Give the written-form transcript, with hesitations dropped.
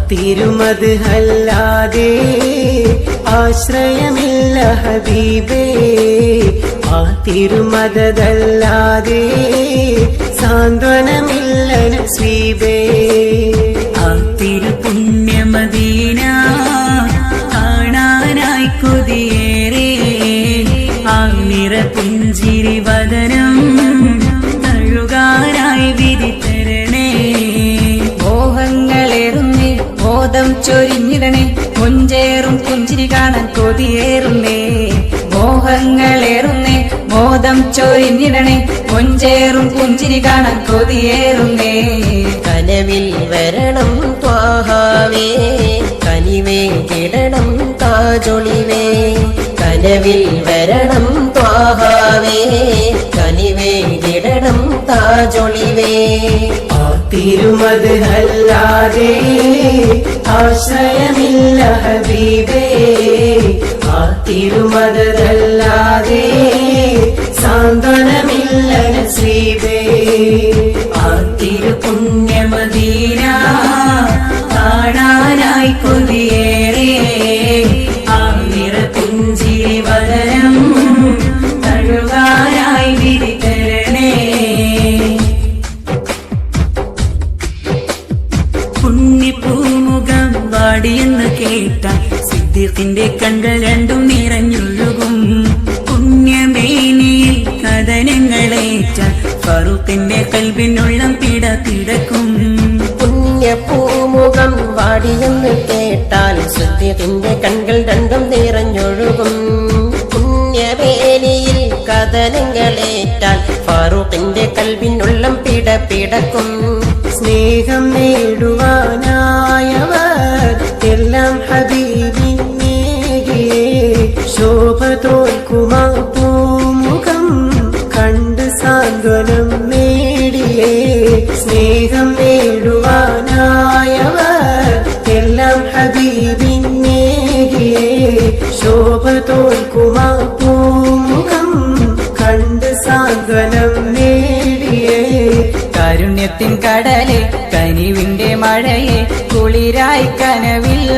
തിരുമത് അല്ലാതെ ആശ്രയമില്ല ഹബീബേ, ആ തിരുമതല്ലാതെ സാന്ത്വനമില്ല നസീബേ. ആ തിരുപുണ്യമദീന കാണാനായി കൊതിയേറെ, ആ നിറപുഞ്ചിരി വദനം തഴുകാനായി വിധി തരണേ. മോഹങ്ങളേറുന്നേ മോദം ചൊരിഞ്ഞിടണേ, കൊഞ്ചേറും പുഞ്ചിരി കാണാൻ കൊതിയേറുന്നേ. മോഹങ്ങളേറുന്നേ മോദം ചൊരിഞ്ഞിടണേ, കൊഞ്ചേറും പുഞ്ചിരി കാണാൻ കൊതിയേറുന്നേ. കനവിൽ വരണം ത്വാഹാവേ, കനിവേ കിടണം താജൊളിവേ. കനവിൽ വരണം ത്വാഹാവേ, കനിവേ കിടണം താജൊളിവേ. ആ തിരുമത് അല്ലാതെ ആശ്രയമില്ല ഹബീബേ, ആ തിരുമതല്ലാതെ സാന്ത്വനമില്ല നസീബേ. ആ തിരുപുണ്യമദീന കാണാനായി കൊതിയേറെ, ആ നിറപുഞ്ചിരി വദനം തഴുകാനായി വിധി തരണേ. പുണ്യപൂമുഖം വാടിയെന്ന് കേട്ട സിദ്ദീഖിന്റെ കണ്കൾ രണ്ടും നിറഞ്ഞൊഴുകും. പുണ്യമേനിയിൽ കഥനങ്ങളേറ്റ ഫറൂഖിന്റെ കൽബിനുള്ളം പിടപിടക്കും. പുണ്യപൂമുഖം വാടിയെന്ന് കേട്ടാൽ സിദ്ദീഖിന്റെ കൺകൾ രണ്ടും നിറഞ്ഞൊഴുകും. പുണ്യവേലിയിൽ കഥനങ്ങളേറ്റാൽ ഫാറൂഖിന്റെ കൽബിനുള്ളം പിടപിടക്കും. സ്നേഹം നേടുവാനായവർ എല്ലാം ഹബീബിനേകിയേ, ശോഭ തോൽക്കുമാ പൂമുഖം കണ്ട് സാന്ത്വനം നേടിയേ. സ്നേഹം നേടുവാനായവർ എല്ലാം ഹബീബിനേകിയേ, ശോഭ തോൽക്കുമാ പൂമുഖം കണ്ട് സാന്ത്വനം നേടിയേ. കാരുണ്യത്തിൻ കടലേ കനിവിന്റെ മഴയെ കുളിരായി കനവിൽ